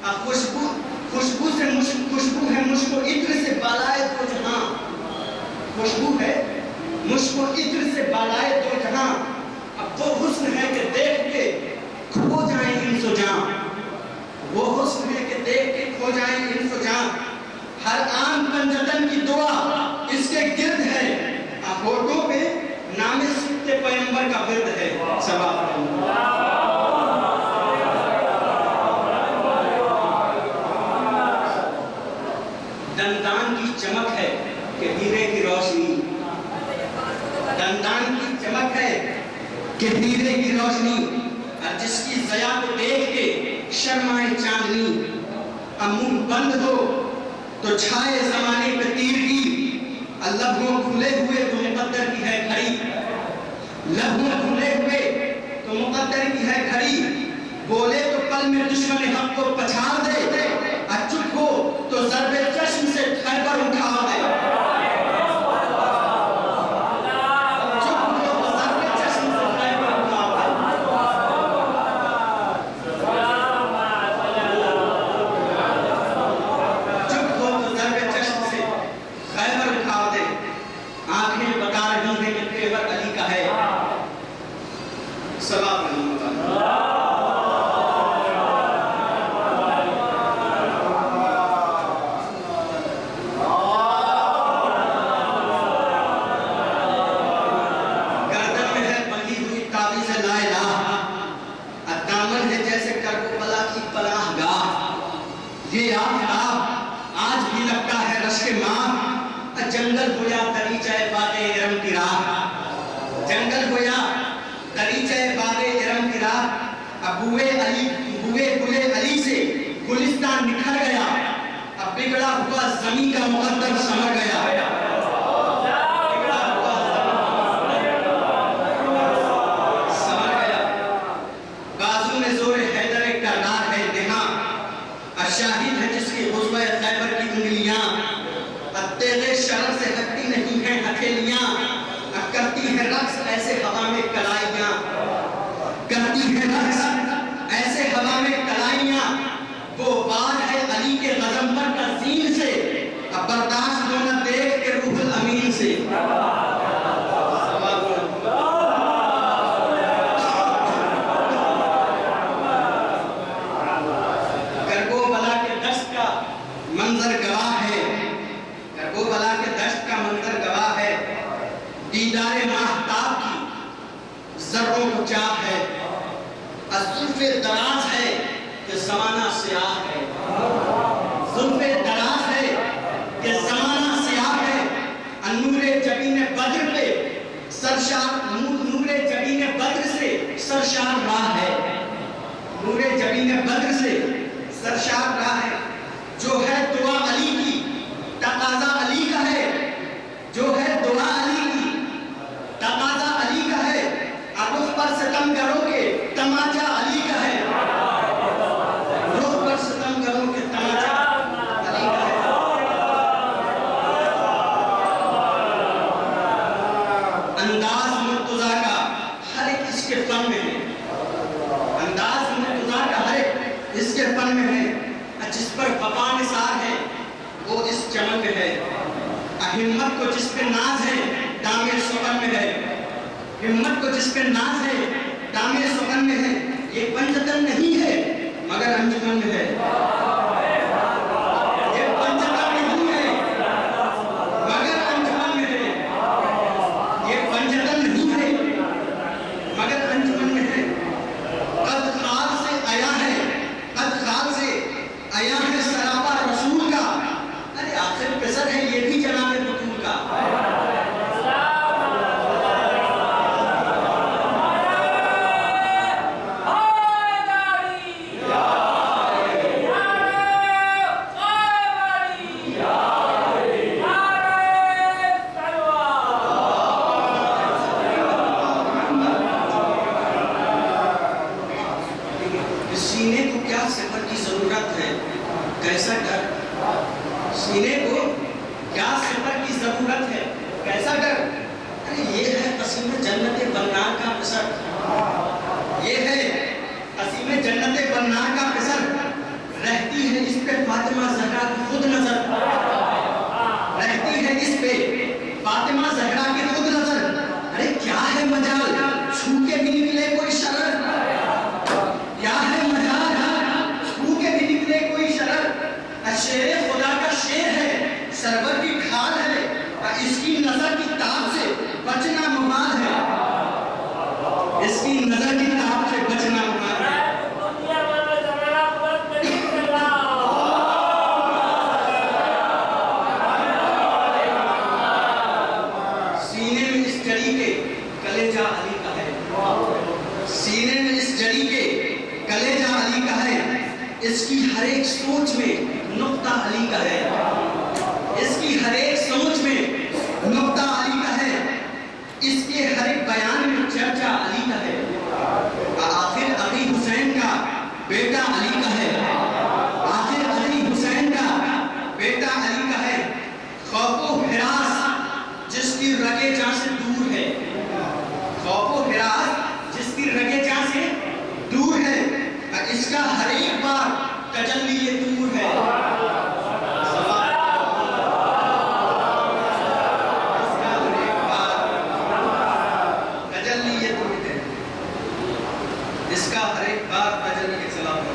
خوشبو سے خوشبو ہے مشک و عطر سے بالائے دو جہاں، خوشبو ہے مشک و عطر سے بالائے دو جہاں، اب وہ حسن ہے کہ دیکھ کے کھو جائیں انس و جاں، وہ حسن ہے کہ دیکھ کے کھو جائیں انس و جاں، ہر آن پنجتن کی دعا اس کے گرد ہے، ہوٹوں پہ نام سبت پیغمبر کا ورد ہے. دندان کی چمک ہے کہ ہیرے کی روشنی، دندان کی چمک ہے کہ ہیرے کی روشنی، اور جس کی ضیا کو دیکھ کے شرمائے چاندنی، اب منہ بند ہو تو چھائے زمانے پہ تیر کی، لبوں کھلے ہوئے تو مقدر کی ہے گھڑی، لبوں کھلے ہوئے تو مقدر کی ہے گھڑی، بولے تو پل میں دشمن حق کو پچھاڑ دے، اور چپ ہو تو ضرب چشم سے خیبر اٹھا دے، چپ ہو تو ضرب چشم سے خیبر اٹھا دے، چپ ہو تو ضرب چشم سے خیبر اٹھا دے. آنکھیں بتا رہی ہیں کہ تیور علی کا ہے. سلام علیکم. گردن میں ہے بندھی ہوئی تعویذ لا الہ، دامن ہے جیسے کربلا کی پناہ گاہ، یہ آفتاب آج بھی لگتا ہے رشک ماہ، جنگل ہو یا دریچہ باد ارم کی راہ، جنگل ہو یا دریچہ باد ارم کی راہ، اب بوئے گلے علی سے گلستان نکھر گیا، اب بگڑا ہوا زمین کا مقدر سمر گیا، بگڑا ہوا سمر گیا، بازو میں زور حیدر کردار ہے دہاں، شاہد ہے جس کی غزوہ خیبر کی انگلیاں، تیرے شرف سے ہٹتی نہیں ہیں ہتھیلیاں، کرتی ہے رقص ایسے ہوا میں کلائیاں، کرتی ہے رقص ایسے ہوا میں کلائیاں، وہ بار ہے علی کے غضنفر کا زین سے، اب برداشت ہو نہ دیکھ کے روح الامین سے. کربلا کے دشت کا منظر گواہ ہے، کربلا کے دشت کا منظر گواہ ہے، دیدار ماہتاب کی ذروں کو چاہ ہے، زلف دراز ہے کہ زمانہ سیاہ ہے، زلف دراز ہے کہ زمانہ سیاہ ہے، نور جبین بدر پہ سرشار، نور جبین بدر سے سرشار راہ ہے، نور جبین بدر سے سرشار راہ ہے، جو ہے دعا علی کی تقاضا علی کا ہے، جو ہے دعا علی کی تقاضا علی کا ہے، اب رخ پر ستم کرو کہ تماچا علی کا ہے، رخ پر ستم کرو کہ تماچا علی کا ہے. انداز مرتضیٰ کا ہر ایک اس کے فن میں ہے، انداز مرتضیٰ کا ہر ایک اس کے فن میں ہے، جس پر وفا نثار ہے وہ اس چمن میں ہے، ہمت کو جس پہ ناز ہے دامِ سخن میں ہے، ہمت کو جس پہ ناز ہے دامِ سخن میں ہے، یہ پنجتن نہیں ہے مگر انجمن میں ہے، یہ پنجتن نہیں ہے مگر انجمن میں ہے، یہ پنجتن نہیں ہے مگر انجمن میں ہے. قد خال سے آیا ہے، قد خال سے آیا ہے سراپا رسول کا، ارے آخر پسر ہے یہ بھی جناب بطول کا. سینے کو کیا سفر کی ضرورت ہے، کیسا ڈر، سینے کو کیا سفر کی ضرورت ہے، کیسا ڈر، ارے یہ ہے قسیم جنت بنار کا پسر، یہ ہے قسیم جنت بنار کا پسر، رہتی اس کی ہر ایک سوچ میں نقطہ علی کا ہے، اس کی ہر ایک سوچ میں نقطہ علی کا ہے، اس کے ہر ایک بیان میں چرچا علی کا ہے۔ آخر علی حسین کا بیٹا علی کا ہے، آخر علی حسین کا بیٹا علی کا ہے۔ خوف و ہراس جس کی رگے جاں سے دور ہے، خوف و ہراس جس کی رگے جاں سے دور ہے، اس کا ہر ایک بار تجلی دور ہے۔ اس کا ہر ایک بار تجلی سلام ہے۔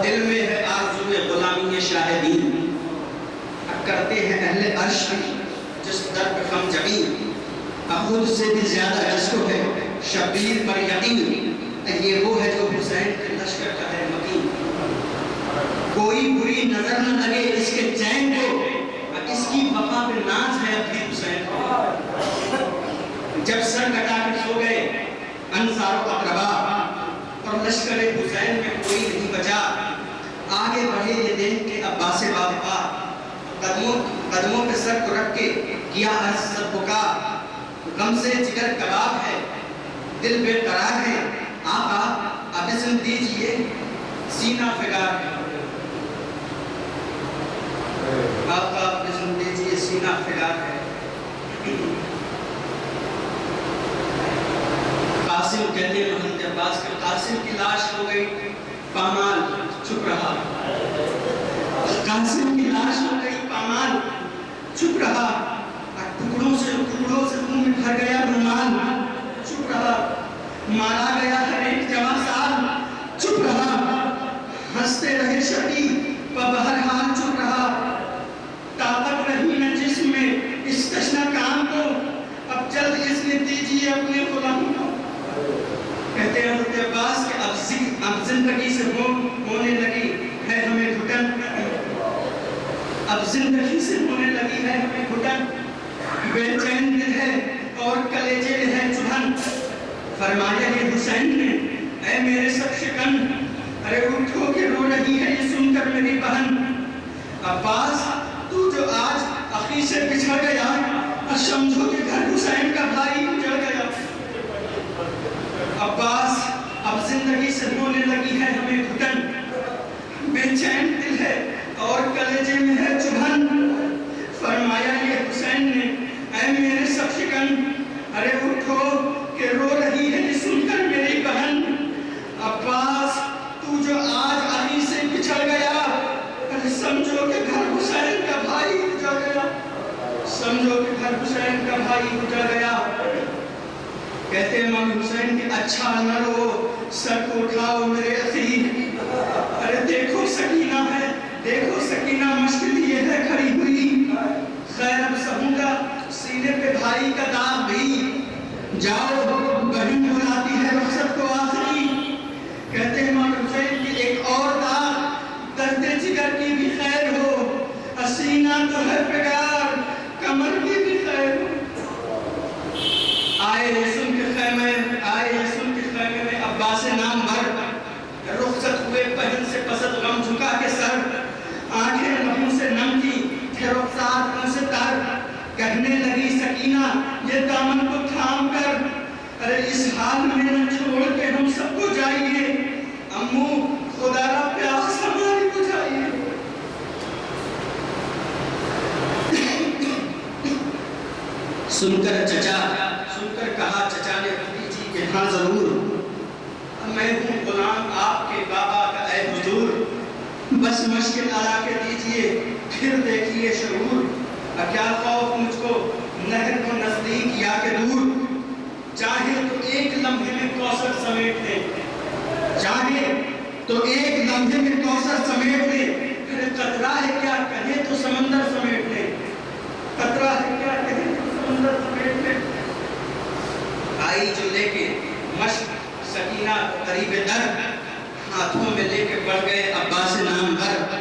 دل میں ہے آرزو غلامی شاہدین، کرتے ہیں اہل عرش جس در پہ خم جبین، خود سے بھی زیادہ جس کو ہے شبیر پر یقین، یہ وہ ہے جو حسین کے لشکر کا ہے مکین۔ کوئی بری نظر نہ لگے اس کے چین کو، اس کی وفا پہ ناز ہے اپنی حسین کو۔ جب سر کٹا کے سو گئے انصار و اقربا، اور لشکر حسین میں کوئی نہیں بچا، آگے بڑھے یہ دیکھ کے عباس باوقار، قدموں پہ سر کو رکھ کے کیا عرض سب بکا، غم سے جگر کباب ہے دل بے قرار ہے، آقا اب اسم دیجئے سینہ فگار ہے، آقا اب اسم دیجئے سینہ فگار ہے۔ قاسم کہتے ہیں حضرت عباس کے، قاسم کی لاش ہو گئی پامال چھپ رہا، قاسم کی لاش ہو گئی پامال چھپ رہا، ٹکڑوں سے خون میں بھر گیا رومال چھپ رہا، مارا گیا ہر ایک جواں سال چھپ رہا، ہنستے رہے شبی بہرحال چھپ رہا، طاقت رہی نہ جسم میں اس تشنہ کام کو، اب جلد اس نے دیجیے اپنے غلام کو۔ کہتے ہیں حضرت عباس کہ اب زندگی سے ہونے لگی ہے ہمیں گھٹن، اب زندگی سے ہونے لگی ہے ہمیں گھٹن، بے چین دل ہے اور کلیجے میں ہے چبھن، فرمایا یہ حسین نے اے میرے سب شکن، ارے اٹھو کہ رو رہی ہے یہ سن کر میری بہن، عباس تو جو آج اخی سے بچھڑ گیا، سمجھو کہ گھر حسین کا بھائی اجڑ گیا۔ عباس اب زندگی سے ہونے لگی ہے ہمیں گھٹن، بے چین دل ہے اور کلیجے میں ہے چبھن، فرمایا یہ حسین نے اے میرے سب شکن، ارے اٹھو کہ رو رہی ہے یہ سن کر میری بہن، عباس تو جو آج علی سے بچھڑ گیا، ارے سمجھو کہ گھر حسین کا بھائی اجڑ گیا، سمجھو کہ گھر حسین کا بھائی اجڑ گیا۔ کہتے ہیں امام حسین کہ اچھا نہ رو سر کو اٹھاؤ میرے اخی، ارے دیکھو سکینہ ہے، دیکھو سکینہ مشق لیے ہے کھڑی ہوئی، خیر اب سہوں گا سینے پہ بھائی کا داغ بھی، جاؤ بہن بلاتی ہے رخصت کو آخری۔ کہتے ہیں امام حسین کہ ایک اور داغ درد جگر کی بھی خیر ہو، سینہ تو ہے پگار کمر کی بھی خیر ہو۔ آئے یسن کے خیمے میں عباس نام بھر، رخصت ہوئے بہن سے پسد غم جھکا کے سر، آنکھیں لبوں سے نم کی تھے رخسار ان سے تر، کہنے لگی سکینہ یہ دامن کو تھام کر، ارے اس حال میں نہ چھوڑ کے ہم سب کو جائیے، امو خدا را پیاس ہماری بجھائیے۔ سن کر کہا چچا نے بھتیجی کہ ہاں ضرور، میں ہوں غلام آپ کے بابا کا اے حضور، بس مشکل علا کے دیجئے پھر دیکھیے شعور، کیا خوف مجھ کو نہر کو نزدیک یا کہ دور، چاہے تو ایک لمحے میں کوثر سمیٹ لے، چاہے تو ایک لمحے میں کوثر سمیٹ لے، پھر قطرہ ہے کیا کہے تو سمندر سمیٹ لے، قطرہ ہے کیا کہے تو سمندر سمیٹ لے۔ آئی جو لے کے مشق سکینہ قریب در، ہاتھوں میں لے کے پڑ گئے عباس نام بھر،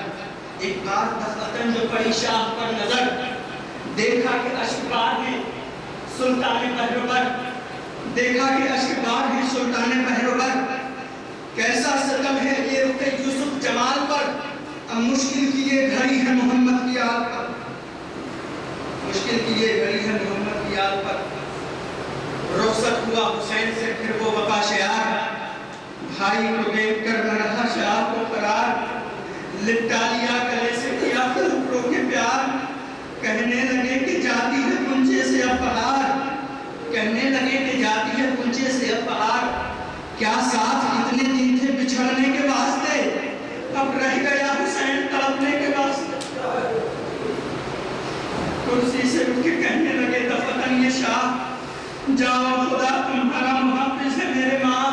ایک بار دفتن جو پڑی شاہ پر نظر، دیکھا کہ اشکبار ہیں سلطان پہلوبر، دیکھا کہ اشکبار ہیں سلطان پہلوبر، کیسا ستم ہے یہ رخ یوسف جمال پر، اب مشکل کی یہ گھڑی ہے محمد کی آل پر، مشکل کی یہ گھڑی ہے محمد کی آل پر۔ رخصت ہوا حسین سے پھر وہ وفا شیار، بھائی کو دیکھ کر نہ رہا شاہ کو قرار، لپٹا لیا گلے سے کیا رو کے پیار، کہنے لگے کہ جاتی ہے کنچے سے اب بہار، کہنے لگے کہ جاتی ہے کنچے سے اب بہار، کیا ساتھ اتنے دن تھے بچھڑنے کے واسطے، اب رہ گیا حسین تڑپنے کے واسطے۔ کرسی سے اٹھ کے کہنے لگے دفتن یہ شاہ، جاؤ خدا تمہارا محافظ ہے میرے ماں،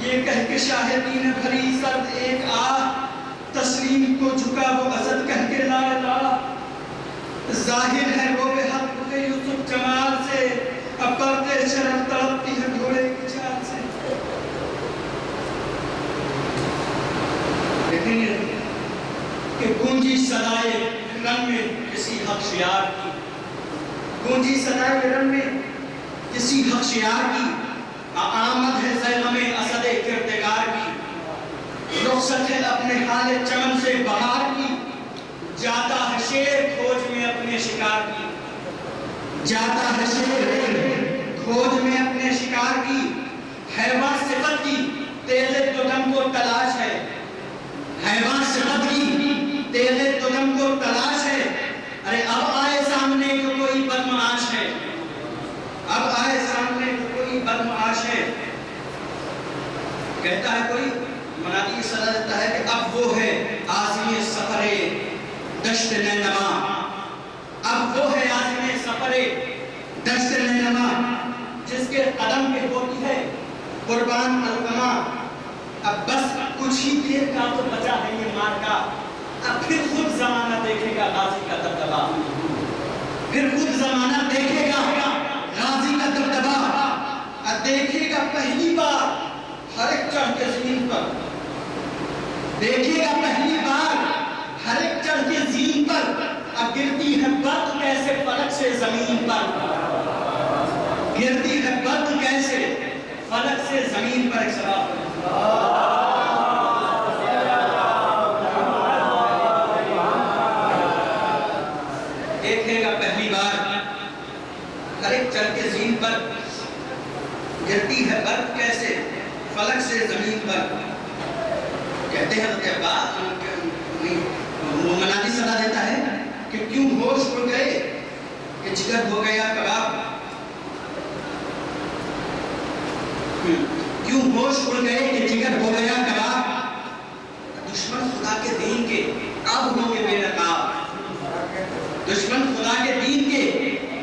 یہ کہہ کے شاہدین بھری سرد ایک آہ، تسلیم کو جھکا وہ اسد کہہ کے لا الہ، ظاہر ہے وہ بے حق رخ یوسف جمال سے، اب پرتے شرف تڑپتی ہے گھوڑے کی چال سے۔ دیکھیں گے کہ گونجی صدائے رن میں کسی حق شیار کی، گونجی صدائے رن میں کسی حق شیار کی، آمد ہے زیغم اسد کردگار کی، رخصت ہے اپنے حال چمن سے بہار کی، جاتا ہے شیر کھوج میں اپنے شکار کی، جاتا ہے شیر کھوج میں اپنے شکار کی، حیوان صفت کی تیز قدم کو تلاش ہے، حیوان صفت کی تیز قدم کو تلاش ہے، ارے اب آئے سامنے کو کوئی بدمعاش ہے، اب آئے سامنے کو کوئی بدمعاش ہے۔ کہتا ہے کوئی منادی یہ صدا دیتا ہے کہ اب وہ ہے عازم سفر دشت نینوا، اب وہ ہے عازم سفر دشت نینوا، جس کے قدم پہ ہوتی ہے قربان القما، اب بس کچھ ہی دیر کا تو بچا ہے یہ مارکا، اب پھر خود زمانہ دیکھے گا غازی کا دبدبا، پھر خود زمانہ دیکھے گا غازی کا دبدبا، اب دیکھے گا پہلی بار ہر ایک چڑھ کے زمین پر، دیکھے گا پہلی بار ہر ایک چڑھ کے زمین پر، اب گرتی ہے برق کیسے فلک سے زمین پر، گرتی ہے برق کیسے فلک سے زمین پر۔ ایک سوال دیکھے گا پہلی بار ہر ایک چڑھ کے زمین پر، گرتی ہے برق کیسے فلک سے زمین پر۔ کہتے ہیں کہ وہ منادی صدا دیتا ہے کہ کیوں ہوش اڑ گئے کہ جگر ہو گیا کباب، کیوں ہوش اڑ گئے کہ جگر ہو گیا کباب، دشمن خدا کے دین کے اب ہوں گے بے نقاب، دشمن خدا کے دین کے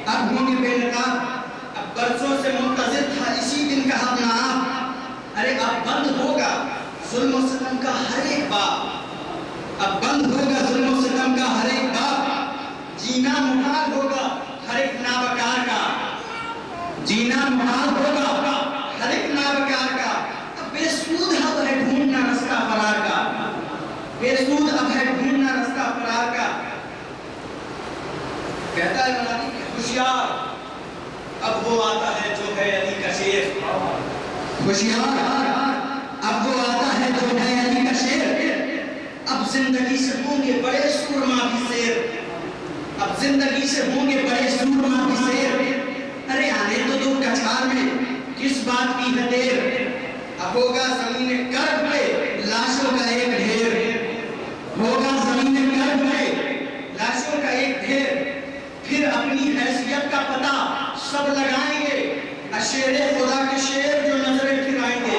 اب ہوں گے بے نقاب، اب برسوں سے منتظر تھا اسی دن کا ہم نام، ارے اب بند ہوگا ظلم و ستم کا ہر ایک باب، اب بند ہوگا ظلم و ستم کا ہر ایک باب، جینا محال ہوگا ہر ایک نابکار کا، جینا محال ہوگا ہر ایک نابکار کا، اب بے سود اب ہے ڈھونڈنا رستہ فرار کا، بے سود اب ہے ڈھونڈنا رستہ فرار کا۔ کہتا ہے منادی کہ ہوشیار اب وہ آتا ہے جو ہے علی کا شیر، ہوشیار اب وہ آتا ہے جو ہے علی کا شیر، اب زندگی سے ہوں گے بڑے سورما بھی سیر، اب زندگی سے ہوں گے بڑے سورما بھی سیر، ارے آنے تو دو کچھار میں کس بات کی ہے دیر، اب ہوگا زمین کرب پہ لاشوں کا ایک ڈھیر، ہوگا زمین کرب پہ لاشوں کا ایک ڈھیر، پھر اپنی حیثیت کا پتہ سب لگائیں گے، شیر خدا کے شیر جو نظریں پھرائیں گے،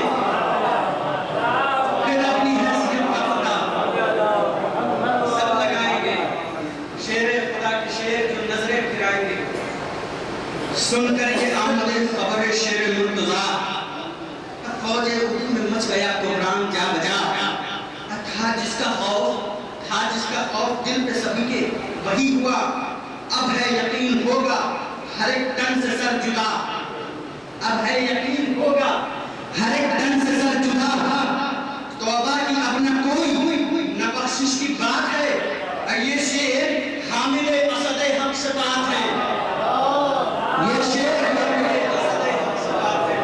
پھر اپنی حیثیت کا پتہ سب لگائیں گے، شیر خدا کے شیر جو نظریں پھرائیں گے۔ سن کر یہ آمد خبر شیر مرتضیٰ، فوج اردو میں مچ گیا بحران جا بجا، تھا جس کا خوف دل پہ سبھی کے وہی ہوا، اب ہے یقین ہوگا ہر ایک تن سے سر جدا، اب ہے یقین ہوگا ہر ایک تن سے سر جدا، توبہ کی اب نہ کوئی نہ بخشش کی بات ہے، یہ شیر حق سے بات ہے، یہ شیر ہے اسد حق سے بات ہے۔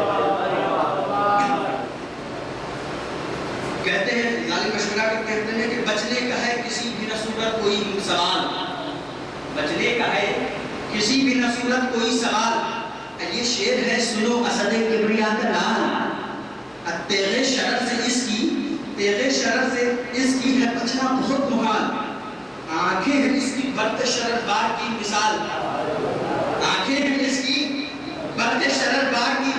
کہتے ہیں ظالم مشورہ کے کہتے ہیں کہ بچنے کا ہے کسی بھی نہ صورت کوئی سوال، بچنے کا ہے کسی بھی نہ صورت کوئی سوال۔ یہ شعر ہے سنو اسد کبریا کا نام، تیغ شرر سے اس کی، تیغ شرر سے اس کی ہے بچنا بہت محال، آنکھیں ہیں اس کی برد شرر بار کی مثال، آنکھیں ہیں اس کی برد شرر بار کی